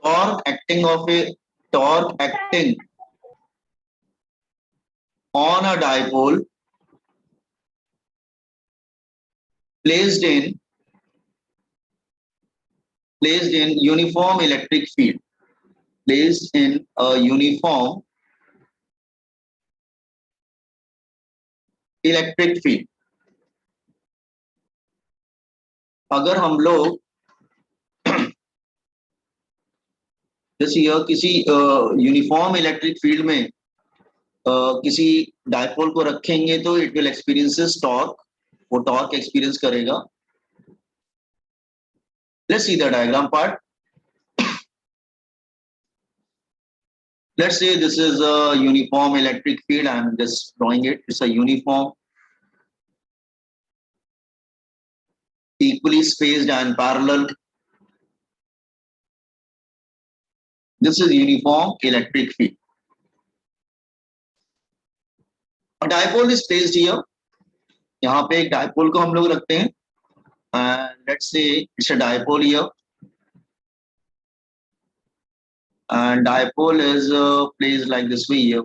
torque acting on a dipole placed in uniform electric field, placed in a uniform electric field. अगर हम लोग जैसे यह किसी यूनिफॉर्म इलेक्ट्रिक फील्ड में किसी डायपोल को रखेंगे तो इट विल एक्सपीरियंसेस टॉर्क, वो टॉर्क एक्सपीरियंस करेगा. Let's see the diagram part. Let's say this is a uniform electric field. I'm just drawing it. It's a uniform, equally spaced and parallel. This is uniform electric field. A dipole is placed here. यहाँ पे एक dipole को हम लोग रखते हैं. And let's say it's a dipole here. And dipole is placed like this way here.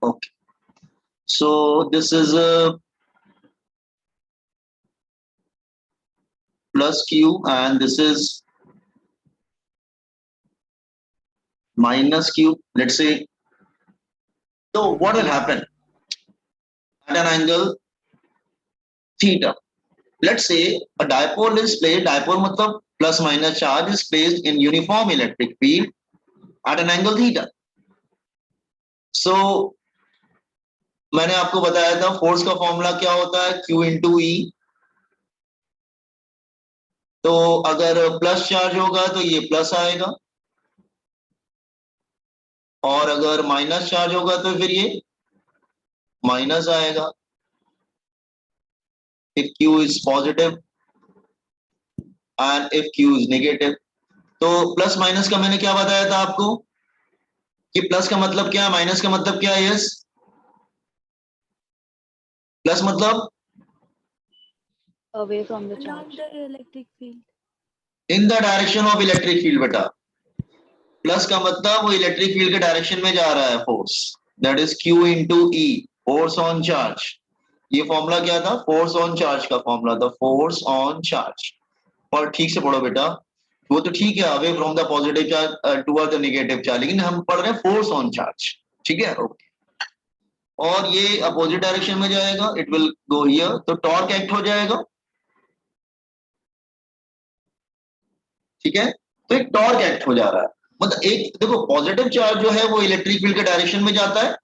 Okay. So this is a plus Q and this is minus Q. Let's say. So what will happen at an angle theta? Let's say a dipole is placed, dipole matlab plus minus charge is placed in uniform electric field at an angle theta. So मैंने आपको बताया था force का formula क्या होता है, Q into E. तो अगर प्लस चार्ज होगा तो ये प्लस आएगा और अगर माइनस चार्ज होगा तो फिर ये माइनस आएगा. If Q is positive and if Q is negative. तो प्लस माइनस का मैंने क्या बताया था आपको कि प्लस का मतलब क्या है, माइनस का मतलब क्या है. यस, प्लस मतलब away from the charge, the electric field, in the direction of electric field. बेटा प्लस का मतलब वो इलेक्ट्रिक फील्ड के डायरेक्शन में जा रहा है force. That is Q into E, force on charge. ये फॉर्मूला क्या था, फोर्स ऑन चार्ज का फॉर्मूला था, फोर्स ऑन चार्ज. और ठीक से पढ़ो बेटा, वो तो ठीक है away from the positive charge toward the negative charge, लेकिन हम पढ़ रहे हैं फोर्स ऑन चार्ज. ठीक है, ओके. और ये अपोजिट डायरेक्शन में जाएगा, इट विल गो हियर. तो टॉर्क एक्ट हो जाएगा. ठीक है, तो एक टॉर्क एक्ट हो जा रहा है. मतलब एक देखो, पॉजिटिव चार्ज जो है वो इलेक्ट्रिक फील्ड के डायरेक्शन में जाता है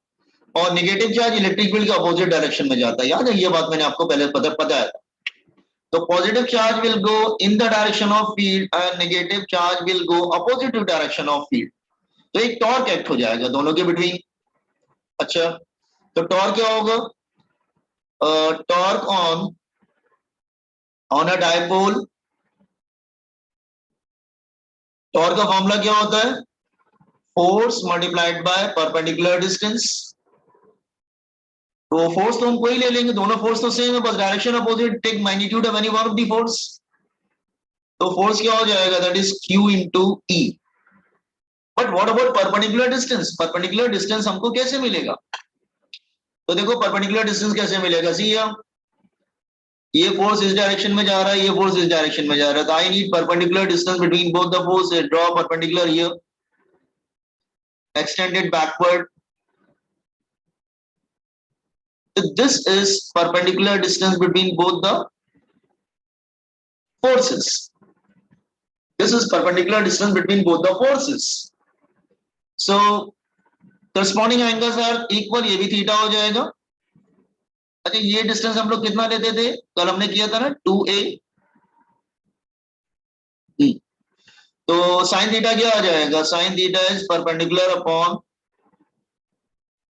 और नेगेटिव चार्ज इलेक्ट्रिक फील्ड के अपोजिट डायरेक्शन में जाता है. याद है ये बात, मैंने आपको पहले बताया था. तो positive charge will go in the direction of field and negative charge will go opposite direction of field. तो एक टॉर्क एक्ट हो जाएगा दोनों के बिटवीन. अच्छा, तो टॉर्क क्या होगा, torque on a dipole. Torque का फॉर्मूला क्या होता है, force multiplied by perpendicular distance. तो फोर्स तो हम कोई ले लेंगे, दोनों फोर्स तो सेम है, बस direction opposite. Take magnitude of any one of the force. तो फोर्स क्या हो जाएगा, that is Q into E. But what about perpendicular distance, perpendicular distance हमको कैसे मिलेगा. तो देखो परपेंडिकुलर डिस्टेंस कैसे मिलेगा, सी ये फोर्स इस डायरेक्शन में जा रहा है, ये फोर्स इस डायरेक्शन में जा रहा है. तो I need perpendicular distance between both the force. Draw perpendicular here, extended backward. So this is perpendicular distance between both the forces. This is perpendicular distance between both the forces. So corresponding angles are equal. ये भी theta हो जाएगा. अच्छा, ये distance हम लोग कितना लेते थे, कल हमने किया था ना 2a. तो साइन थीटा क्या आ जाएगा, sine theta is perpendicular upon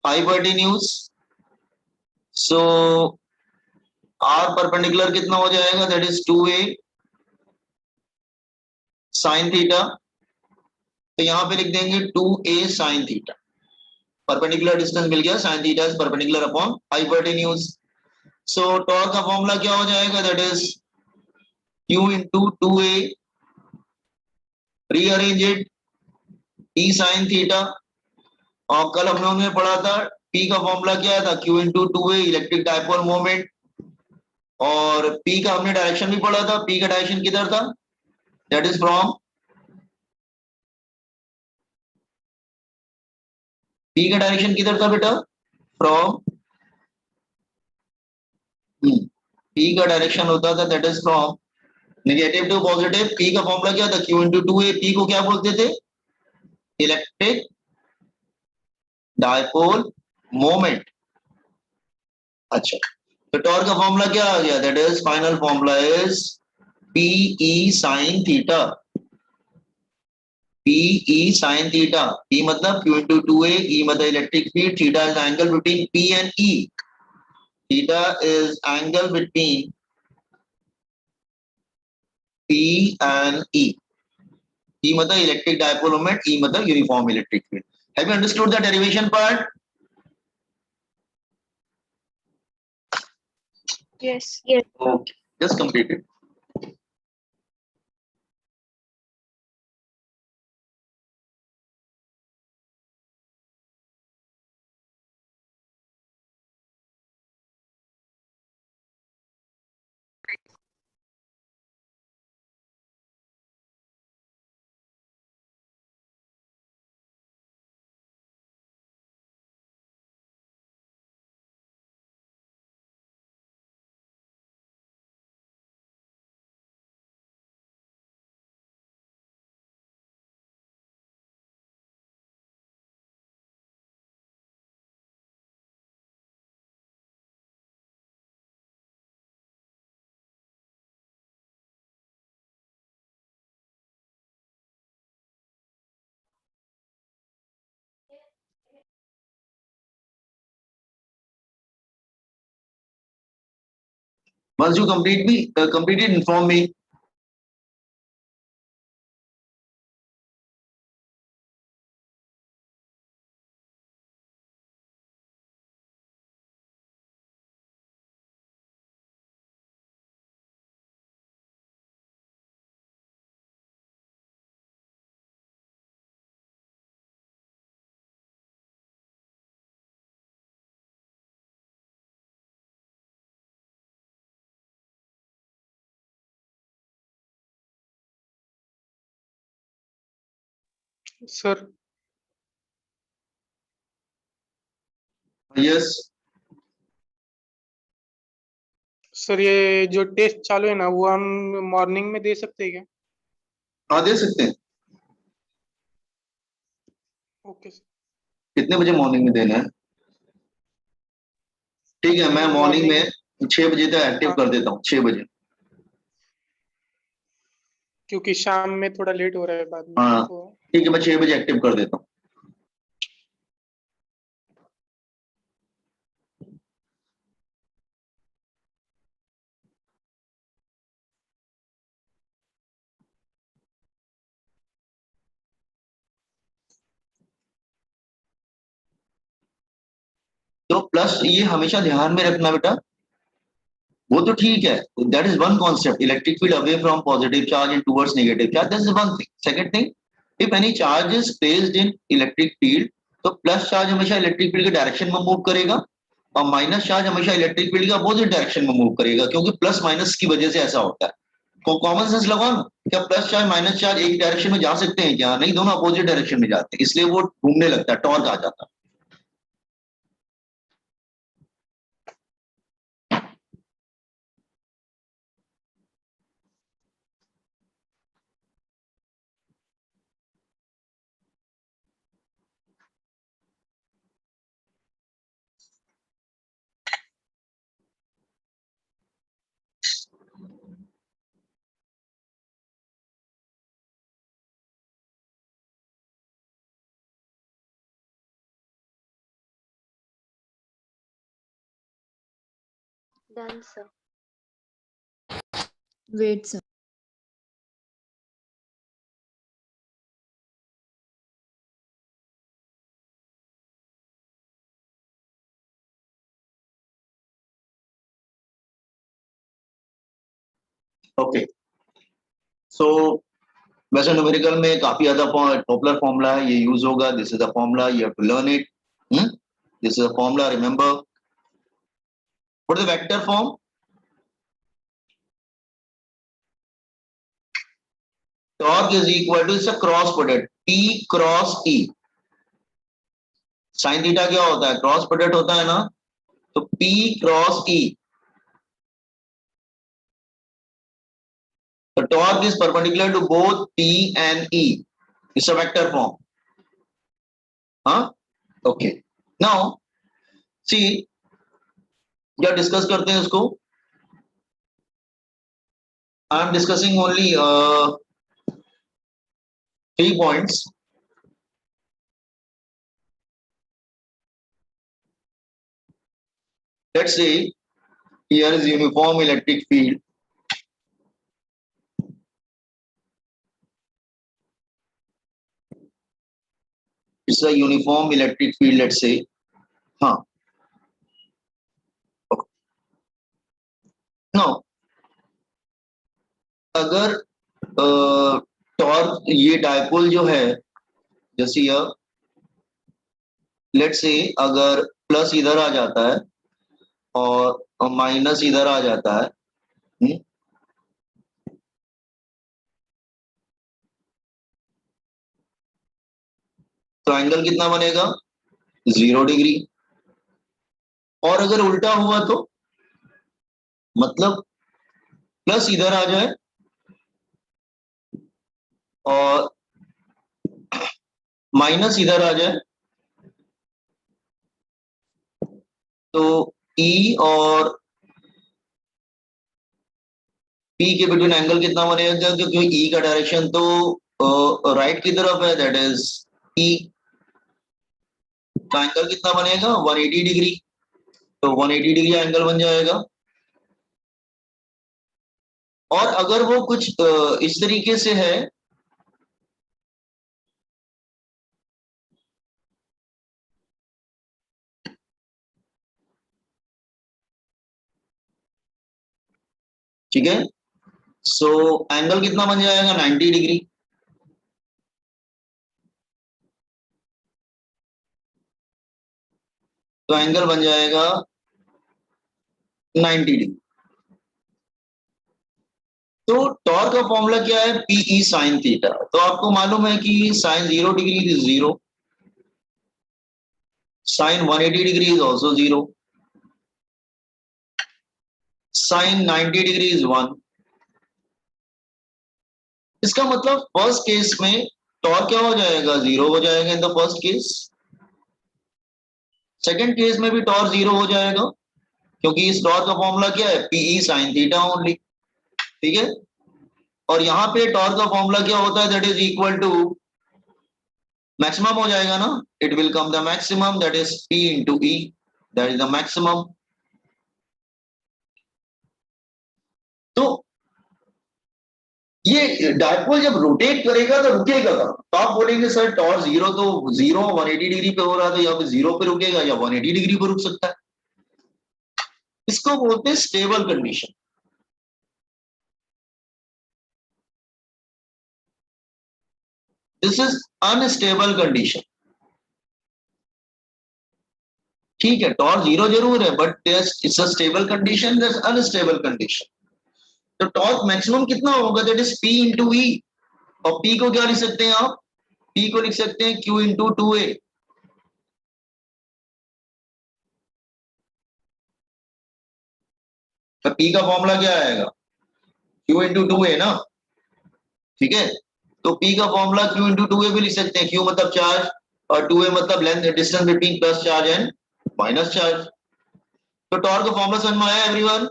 hypotenuse. So R perpendicular कितना हो जाएगा, that is 2a sine theta. तो यहां पे लिख देंगे 2a sine theta. Perpendicular distance मिल गया, sine theta is perpendicular upon hypotenuse. So torque का फॉर्मूला क्या हो जाएगा, that is Q into 2A, rearrange it, P sin theta. और कल हम लोगों ने पढ़ा था P का फॉर्मूला क्या था, Q into 2A electric dipole moment, और P का हमने डायरेक्शन भी पढ़ा था। P का डायरेक्शन किधर था, दैट इज फ्रॉम, P का डायरेक्शन किधर था बेटा, फ्रॉम, P का डायरेक्शन होता था that is from negative to positive. P का फॉर्मूला क्या था, Q into 2A। P को क्या बोलते थे, इलेक्ट्रिक डायपोल मोमेंट। अच्छा, तो टॉर्क का फॉर्मूला क्या आ गया, that is final formula is PE sin theta. PE sin theta, P मतलब Q into 2A, E मतलब electric field, theta is angle between P and E। Theta is angle between P and E। E मतलब electric dipole moment, E मतलब uniform electric field. Have you understood the derivation part? Yes. Okay, just complete it. Once you complete it, inform me. Sir Yes. Sir ये जो test चालू है ना वो हम morning में दे सकते हैं क्या? हाँ दे सकते हैं। Okay sir. कितने बजे मॉर्निंग में देना है? ठीक है, मैं मॉर्निंग में 6 बजे तक एक्टिव हाँ। कर देता हूँ, 6 बजे। क्योंकि शाम में थोड़ा लेट हो रहा है बाद में हाँ तो। ठीक है, मैं 6 बजे एक्टिव कर देता हूँ। तो प्लस ये हमेशा ध्यान में रखना बेटा, वो तो ठीक है, that is one concept, electric field away from positive charge and towards negative charge, that is one thing. Second thing, if any charge is placed in electric field, तो प्लस चार्ज हमेशा इलेक्ट्रिक फील्ड के direction में move करेगा, और minus charge हमेशा electric field के opposite direction में move करेगा, क्योंकि प्लस माइनस की वजह से ऐसा होता है। कॉमन सेंस लगाओ ना, क्या प्लस चार्ज माइनस चार्ज एक डायरेक्शन में जा सकते हैं क्या? नहीं, दोनों अपोजिट डायरेक्शन में जाते हैं, इसलिए वो घूमने लगता है, टॉर्क आ जाता है। Done, sir. Wait, sir. Okay. सो वैसे न्यूमेरिकल में काफी ज्यादा पॉपुलर फॉर्मूला है, ये यूज होगा. This is the formula, you have to learn it. This is the formula, remember. What is the vector form? Torque is equal to, it's a cross product, P cross E. Sine theta क्या होता है? Cross product होता है ना. तो P cross E. The torque is perpendicular to both P and E. It's a vector form. Huh? Okay. Now, see, क्या discuss करते हैं इसको? I am discussing only 3 points. Let's say here is uniform electric field. It's a uniform electric field, let's say. Huh. Okay. Now, अगर torque, ये dipole जो है, जैसे यह, लेट्स से अगर प्लस इधर आ जाता है और माइनस इधर आ जाता है, तो एंगल कितना बनेगा? 0 डिग्री. और अगर उल्टा हुआ तो, मतलब प्लस इधर आ जाए और माइनस इधर आ जाए, तो E और P के बिटवीन एंगल कितना बनेगा? क्योंकि E का डायरेक्शन तो राइट की तरफ है, दैट इज E. तो एंगल कितना बनेगा? 180 डिग्री. तो 180 डिग्री एंगल बन जाएगा. और अगर वो कुछ इस तरीके से है, ठीक है, सो एंगल कितना बन जाएगा? 90 डिग्री. तो एंगल बन जाएगा 90 डिग्री. तो टॉर्क का फॉर्मूला क्या है? PE sine theta. तो आपको मालूम है कि sine 0 degree is 0, sine 180 degree is also 0, sine 90 degree is 1. इसका मतलब फर्स्ट केस में टॉर्क क्या हो जाएगा? 0 हो जाएगा in the first case. Second case में भी टॉर्क 0 हो जाएगा, क्योंकि इस टॉर्क का फॉर्मूला क्या है? PE sine theta only. ठीक है. और यहाँ पे टॉर्क का फॉर्मूला क्या होता है? That is equal to maximum हो जाएगा ना. It will come the maximum, that is P into E, that is the maximum. तो ये डायपोल जब रोटेट करेगा तो रुकेगा कहाँ? तो आप बोलेंगे सर टॉर्क 0 तो 0 180 डिग्री पे हो रहा है, तो या फिर 0 पे रुकेगा या 180 डिग्री पे रुक सकता है. इसको बोलते हैं stable condition. This is unstable condition. ठीक है, टॉर्क 0 जरूर है, but it's a stable condition, that's unstable condition. तो टॉर्क मैक्सिमम कितना होगा? That is P into E. और P को क्या लिख सकते हैं आप? P को लिख सकते हैं Q इंटू 2A. तो P का फॉर्मूला क्या आएगा? Q इंटू 2A ना. ठीक है, तो P का फॉर्मूला Q इंटू 2A भी लिख सकते हैं. Q मतलब चार्ज और 2A मतलब length, distance between plus charge and minus charge. तो टॉर्क का फॉर्मूला समझ में आया everyone?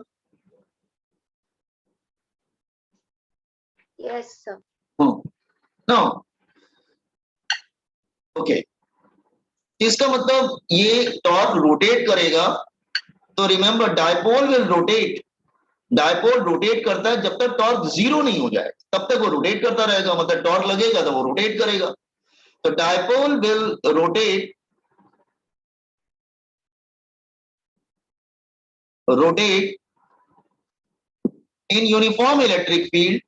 Yes, sir. No. Okay. इसका मतलब ये टॉर्क रोटेट करेगा. तो remember dipole will rotate. Dipole rotate करता है जब तक टॉर्क 0 नहीं हो जाए, तब तक वो रोटेट करता रहेगा. मतलब टॉर्क लगेगा तो वो रोटेट करेगा. तो dipole will rotate in uniform electric field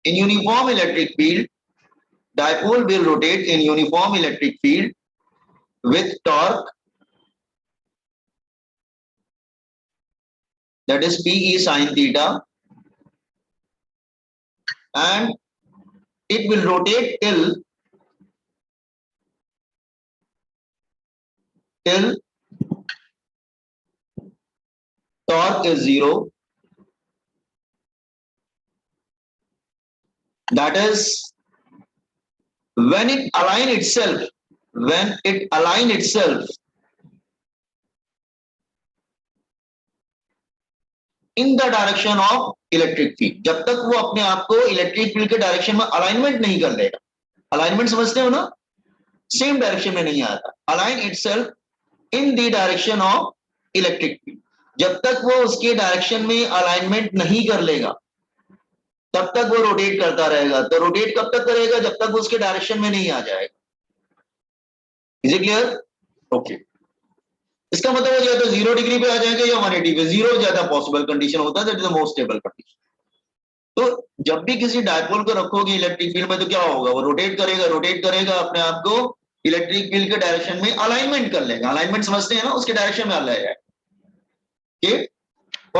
In uniform electric field, dipole will rotate in uniform electric field with torque, that is Pe sin theta, and it will rotate till torque is 0. That is when it align itself in the direction of electric field. जब तक वो अपने आप को electric field के direction में alignment नहीं कर लेगा. अलाइनमेंट समझते हो ना, सेम डायरेक्शन में नहीं आता. Align itself in the direction of electric field. जब तक वो उसके डायरेक्शन में अलाइनमेंट नहीं कर लेगा तब तक वो रोटेट करता रहेगा. तो रोटेट कब तक करेगा? जब तक वो उसके डायरेक्शन में नहीं आ जाएगा. Is it clear? ओके. इसका मतलब हो जाए तो 0 डिग्री पे आ जाएंगे या 180 पे. 0 ज्यादा पॉसिबल कंडीशन होता है, that is the most stable condition. तो जब भी किसी डायपोल को रखोगे इलेक्ट्रिक फील्ड में तो क्या होगा? वो रोटेट करेगा अपने आप को इलेक्ट्रिक फील्ड के डायरेक्शन में अलाइनमेंट कर लेगा. अलाइनमेंट समझते हैं ना, उसके डायरेक्शन में आ जाएगा.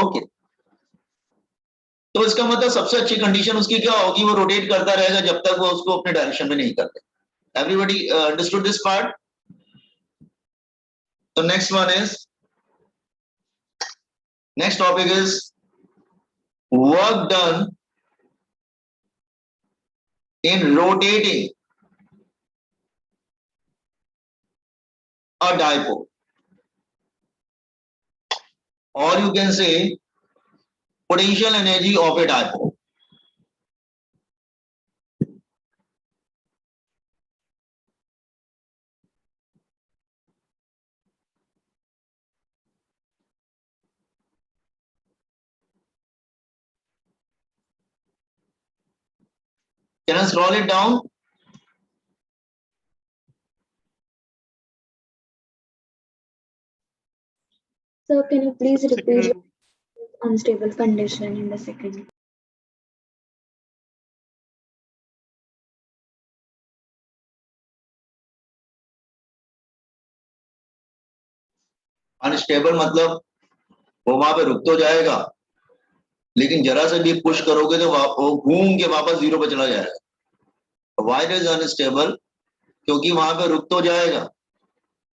ओके. तो इसका मतलब सबसे अच्छी कंडीशन उसकी क्या होगी? वो रोटेट करता रहेगा जब तक वो उसको अपने डायरेक्शन में नहीं करते. Everybody understood this part? The next topic is work done in rotating a dipole, or you can say potential energy of a dipole. Can I scroll it down? So can you please repeat Second. unstable condition in the second? Unstable मतलब वो वहां पे रुक तो जाएगा लेकिन जरा से भी पुश करोगे तो वो घूम के वापस 0 पे चला जाएगा. Why it is unstable? क्योंकि वहां पे रुक तो जाएगा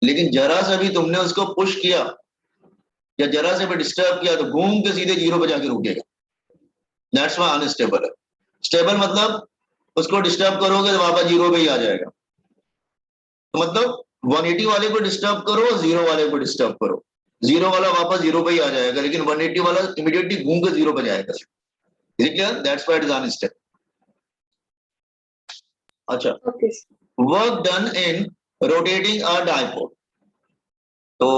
लेकिन जरा से भी तुमने उसको पुश किया या जरा से भी डिस्टर्ब किया तो घूम के सीधे 0 पे जाके रुकेगा. दैट्स व्हाई अनस्टेबल है. स्टेबल मतलब उसको डिस्टर्ब करोगे तो वापस 0 पे ही आ जाएगा. तो मतलब 180 वाले को डिस्टर्ब करो, 0 वाले को डिस्टर्ब करो, 0 वाला वापस 0 पे ही आ जाएगा लेकिन 180 वाला इमीडिएटली घूम के 0 पे जाएगा. Is it clear? That's why it is unstable. अच्छा. Okay. Work done in rotating a dipole. तो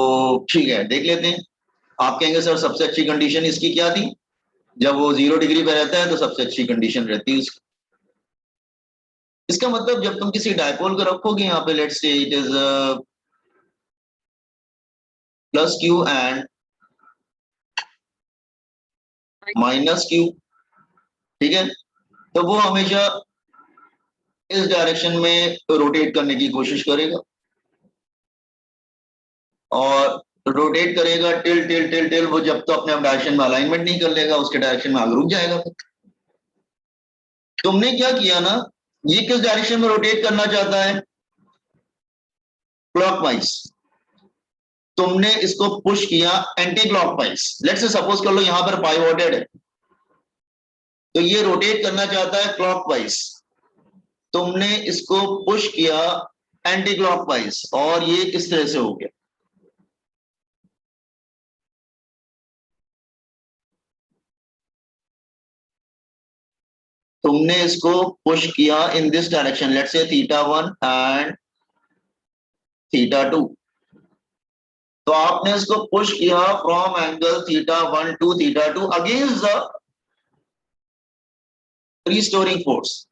ठीक है, देख लेते हैं. आप कहेंगे सर सबसे अच्छी कंडीशन इसकी क्या थी? जब वो 0 डिग्री पे रहता है तो सबसे अच्छी कंडीशन रहती है उसकी. इसका मतलब जब तुम किसी डायपोल को रखोगे यहाँ पे, let's say it is plus Q and minus Q, ठीक है, तो वो हमेशा इस डायरेक्शन में रोटेट करने की कोशिश करेगा और रोटेट करेगा टिल टिल टिल टिल वो जब तो अपने डायरेक्शन में अलाइनमेंट नहीं कर लेगा उसके डायरेक्शन में आगे रुक जाएगा. तुमने क्या किया ना, ये किस डायरेक्शन में रोटेट करना चाहता है? क्लॉकवाइज. तुमने इसको पुश किया anti clockwise. Let's say suppose कर लो यहां पर पाइवोटेड है तो ये रोटेट करना चाहता है क्लॉकवाइज. तुमने इसको पुश किया एंटी क्लॉकवाइज और ये किस तरह से हो गया? तुमने इसको पुश किया in this direction, let's say θ1 and θ2. तो आपने इसको पुश किया from angle θ1 to θ2 against the restoring force.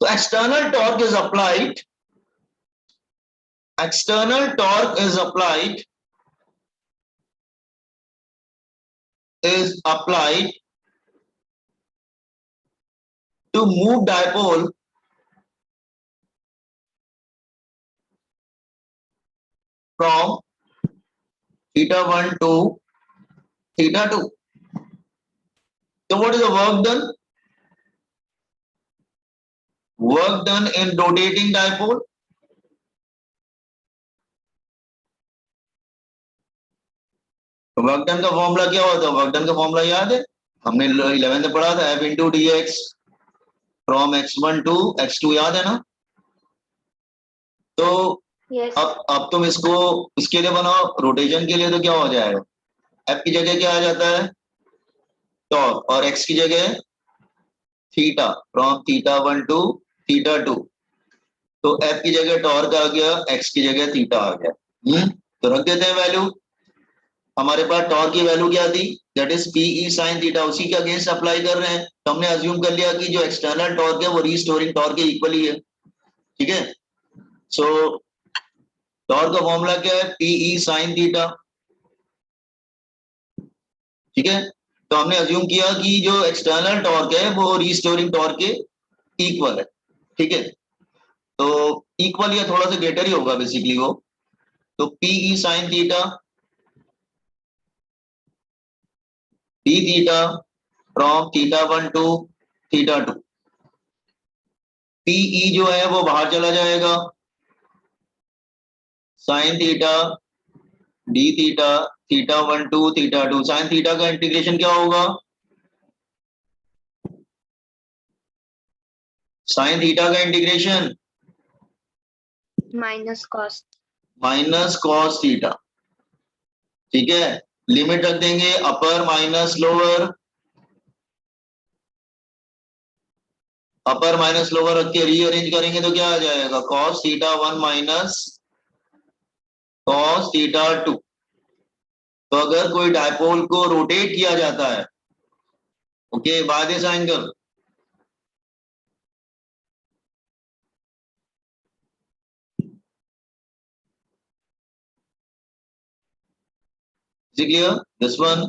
So external torque is applied. External torque is applied to move dipole from theta 1 to theta 2. So what is the work done? Work done in rotating dipole. Work done का formula क्या होता है? Work done का formula याद है, हमने 11th में पढ़ा था, F into dx from x1 to x2, याद है ना? तो Yes. अब तुम इसको इसके लिए बनाओ, रोटेशन के लिए, तो क्या हो जाएगा? F की जगह क्या आ जाता है? टॉर्क, और x की जगह theta, from theta 1 to theta 2. तो F की जगह टॉर्क आ गया, x की जगह थीटा आ गया. तो रख देते हैं वैल्यू. हमारे पास टॉर्क की वैल्यू क्या थी? That is P E sine theta. उसी के अगेंस्ट अप्लाई कर रहे हैं, तो हमने अज्यूम कर लिया कि जो एक्सटर्नल टॉर्क है वो रीस्टोरिंग टॉर्क के इक्वल ही है. ठीक है. सो टॉर्क का फॉर्मूला क्या है? P E sine theta. ठीक है. तो हमने अज्यूम किया कि जो एक्सटर्नल टॉर्क है वो रीस्टोरिंग टॉर्क के इक्वल है. ठीक है. तो इक्वल या थोड़ा सा ग्रेटर ही होगा बेसिकली वो. तो P E sine theta D theta from theta 1 to theta 2. PE जो है वो बाहर चला जाएगा, sine theta D theta theta 1 to theta 2. Sine theta का इंटीग्रेशन क्या होगा? साइन थीटा का integration Minus cos. Minus cos theta. ठीक है. लिमिट रख देंगे upper minus lower, upper minus lower रख के रीअरेंज करेंगे तो क्या आ जाएगा? Cos theta 1 minus cos theta 2. तो अगर कोई डायपोल को रोटेट किया जाता है, okay, bye this angle, is it clear? This one,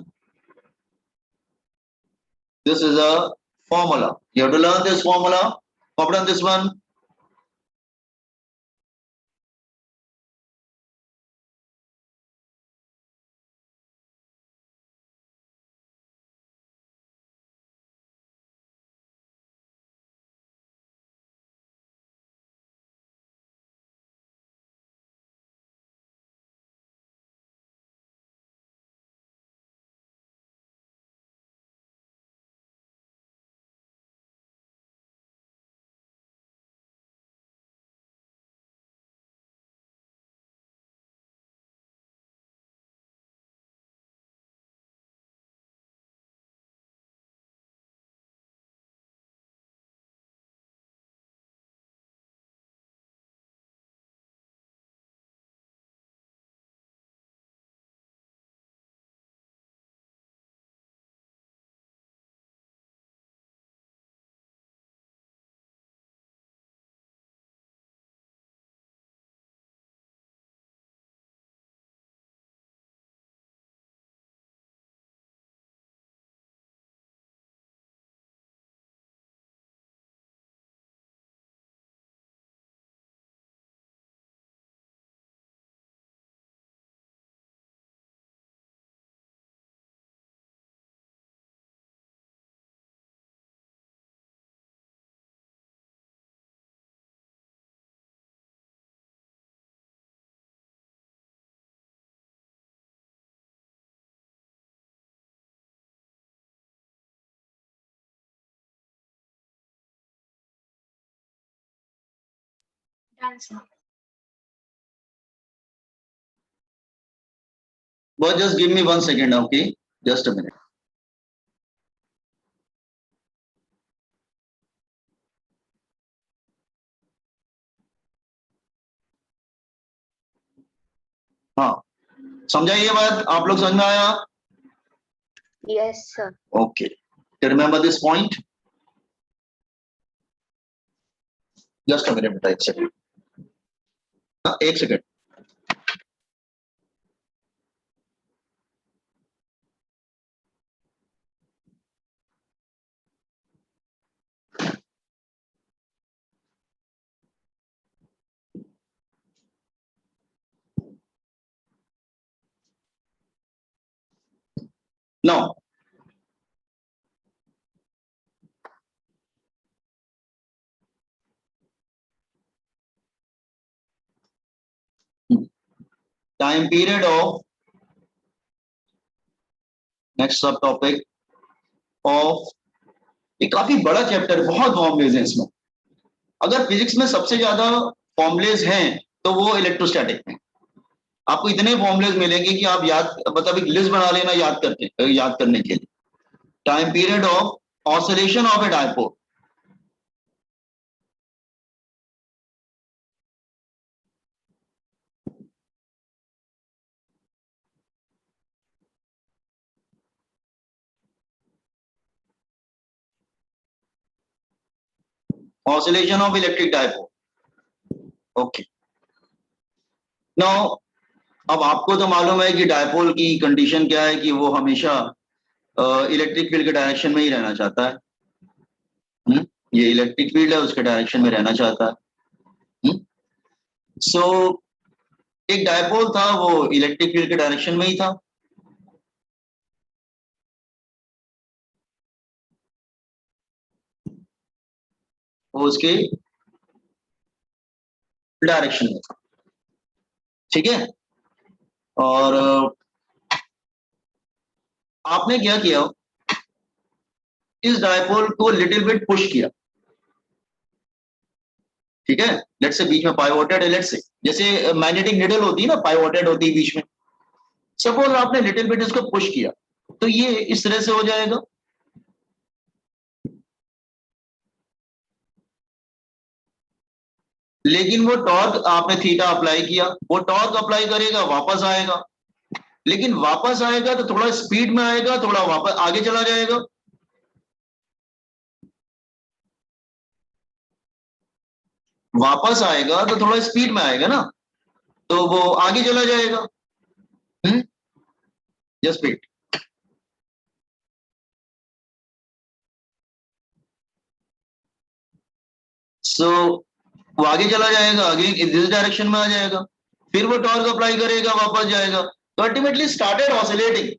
this is a formula. You have to learn this formula. Copy on this one. Done, sir. But just give me 1 second, okay? Just a minute. हाँ, समझा ये बात? आप लोग समझ में आया? Yes, sir. Okay. Remember this point? Just a minute, बेटा, 1 second. हाँ, 1 second. Now, time period of next सब टॉपिक ऑफ, ये काफी बड़ा चैप्टर, बहुत फॉर्मुलेज हैं इसमें। अगर फिजिक्स में सबसे ज्यादा फॉर्मुलेज हैं तो वो इलेक्ट्रोस्टैटिक में। आपको इतने फॉर्मुलेज मिलेंगे कि आप याद, मतलब एक लिस्ट बना लेना याद करने के लिए। Time period of oscillation of A dipole, oscillation of electric dipole. Okay, now अब आपको तो मालूम है कि डायपोल की कंडीशन क्या है कि वो हमेशा इलेक्ट्रिक फील्ड के डायरेक्शन में ही रहना चाहता है। ये इलेक्ट्रिक फील्ड है, उसके डायरेक्शन में रहना चाहता है। सो एक डायपोल था, वो इलेक्ट्रिक फील्ड के डायरेक्शन में ही था। वो उसके डायरेक्शन में था, ठीक है। और आपने क्या किया, इस डायपोल को लिटिल बिट पुश किया, ठीक है। लेट्स से बीच में पाइवोटेड है, लेट्स से जैसे मैग्नेटिक निडल होती है ना, पाइवोटेड होती है बीच में। सपोज आपने लिटिल बिट इसको पुश किया तो ये इस तरह से हो जाएगा। लेकिन वो टॉर्क आपने थीटा अप्लाई किया, वो टॉर्क अप्लाई करेगा, वापस आएगा। लेकिन वापस आएगा तो थोड़ा स्पीड में आएगा, थोड़ा वापस आगे चला जाएगा। वापस आएगा तो थोड़ा स्पीड में आएगा ना, तो वो आगे चला जाएगा। Just wait. सो वो आगे चला जाएगा, आगे इस डायरेक्शन में आ जाएगा, फिर वो टॉर्क अप्लाई करेगा, वापस जाएगा, तो अल्टीमेटली स्टार्टेड ऑसिलेटिंग,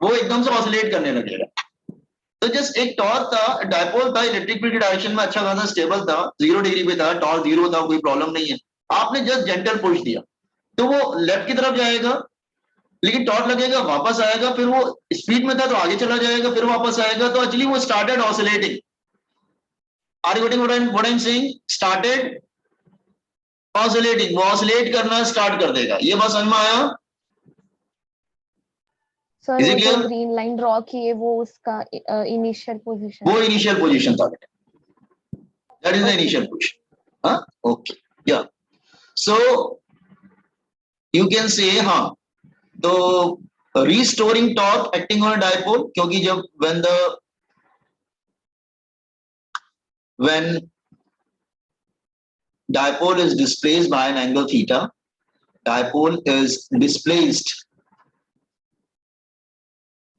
वो एकदम से ऑसिलेट करने लगेगा। तो जस्ट एक टॉर्क था, डायपोल था, इलेक्ट्रिक फील्ड की डायरेक्शन में अच्छा खासा स्टेबल था, 0 डिग्री पे था, टॉर्क 0 था, कोई प्रॉब्लम नहीं है। आपने जस्ट जेंटल पुश दिया तो वो लेफ्ट की तरफ जाएगा, लेकिन टॉर्क लगेगा, वापस आएगा, फिर वो स्पीड में था तो आगे चला जाएगा, फिर वापस आएगा, तो एक्चुअली वो started oscillating. Are you getting what I am saying? Started oscillating, वो ऑसिलेट करना स्टार्ट कर देगा। ये बात समझ में आया? सर इज वो इट जो क्लियर? ग्रीन लाइन ड्रॉ की है वो उसका इनिशियल पोजीशन वो है। इनिशियल पोजीशन था, that is the Okay. Initial position. हाँ, ओके, या सो यू कैन से, हाँ, तो restoring torque acting on dipole, क्योंकि जब when dipole is displaced by an angle theta, dipole is displaced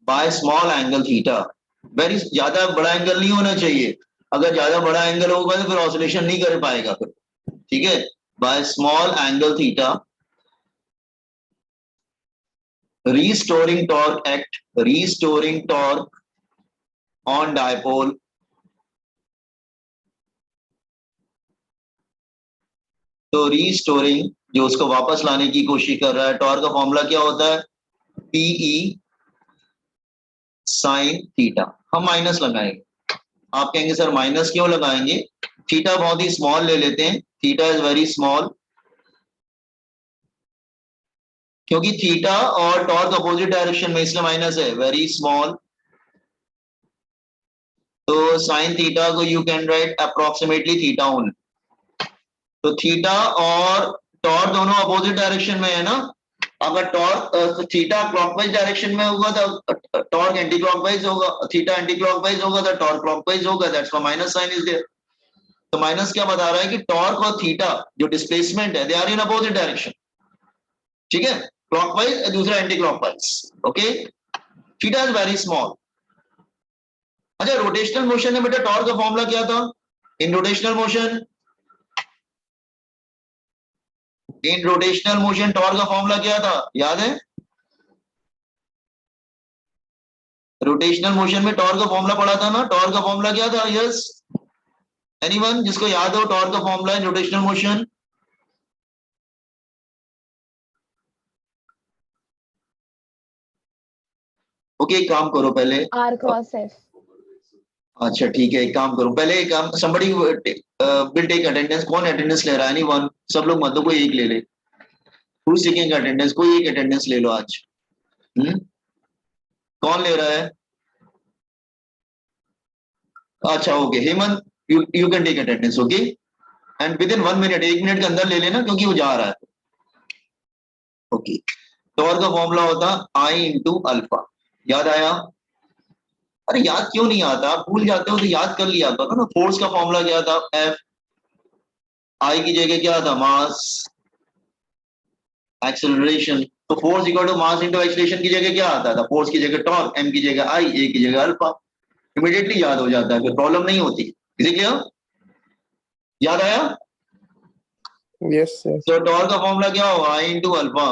by small angle theta, very ज्यादा बड़ा angle नहीं होना चाहिए, अगर ज्यादा बड़ा एंगल होगा तो फिर ऑसिलेशन नहीं कर पाएगा फिर, ठीक है। By small angle theta, restoring torque on dipole तो रीस्टोरिंग, जो उसको वापस लाने की कोशिश कर रहा है, टॉर्क का फॉर्मूला क्या होता है? PE sine theta. हम माइनस लगाएंगे, आप कहेंगे सर माइनस क्यों लगाएंगे? थीटा बहुत ही स्मॉल ले लेते हैं, थीटा इज वेरी स्मॉल, क्योंकि थीटा और टॉर्क अपोजिट डायरेक्शन में, इसलिए माइनस है, वेरी स्मॉल। तो साइन थीटा को you can write approximately theta only. तो थीटा और टॉर्क दोनों अपोजिट डायरेक्शन में है ना। अगर टॉर्क थीटा क्लॉकवाइज डायरेक्शन में होगा तो टॉर्क एंटी क्लॉकवाइज होगा, थीटा एंटी क्लॉकवाइज होगा तो टॉर्क क्लॉकवाइज होगा, that's why minus sign is there. तो माइनस क्या बता रहा है कि टॉर्क और थीटा जो डिस्प्लेसमेंट है, they are in opposite direction, ठीक है, क्लॉकवाइज, दूसरा anti clockwise, okay. Theta is very small. अच्छा, रोटेशनल मोशन में बेटा टॉर्क का फॉर्मूला क्या था? इन रोटेशनल मोशन, टॉर्क का फॉर्मूला क्या था, याद है? रोटेशनल मोशन में टॉर्क का फॉर्मूला पढ़ा था ना, टॉर्क का फॉर्मूला क्या था? यस, एनीवन जिसको याद हो टॉर्क का फॉर्मूला है रोटेशनल मोशन? ओके, एक काम करो पहले, R cross F. अच्छा ठीक है, एक काम करो पहले, एक काम, somebody will take attendance. कौन अटेंडेंस ले रहा है? एनीवन, सब लोग मत दो, कोई एक ले ले। Who is taking attendance? कोई एक अटेंडेंस ले लो आज। कौन ले रहा है? अच्छा okay, Hemant, you can take attendance, okay, and within 1 minute, 1 minute के अंदर ले लेना क्योंकि वो जा रहा है। ओके, टॉर्क का फॉर्मूला होता आई इंटू अल्फा, याद आया? अरे याद क्यों नहीं आता? आप भूल जाते हो तो याद कर लिया करो ना। फोर्स का फॉर्मूला क्या था? एफ, आई की जगह क्या था? Mass, acceleration. तो force equal to mass into acceleration की जगह क्या आता था? फोर्स की जगह टॉर्क, एम की जगह आई, ए की जगह अल्फा। इमीडिएटली याद हो जाता है, फिर प्रॉब्लम नहीं होती। Is it clear? याद आया? Yes, yes. तो टॉर्क का फॉर्मूला क्या होगा? आई इंटू अल्फा।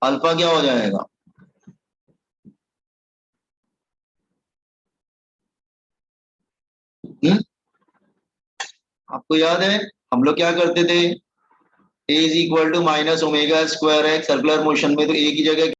अल्फा क्या हो जाएगा? आपको याद है हम लोग क्या करते थे? A is equal to minus omega square X, circular motion में तो ए की जगह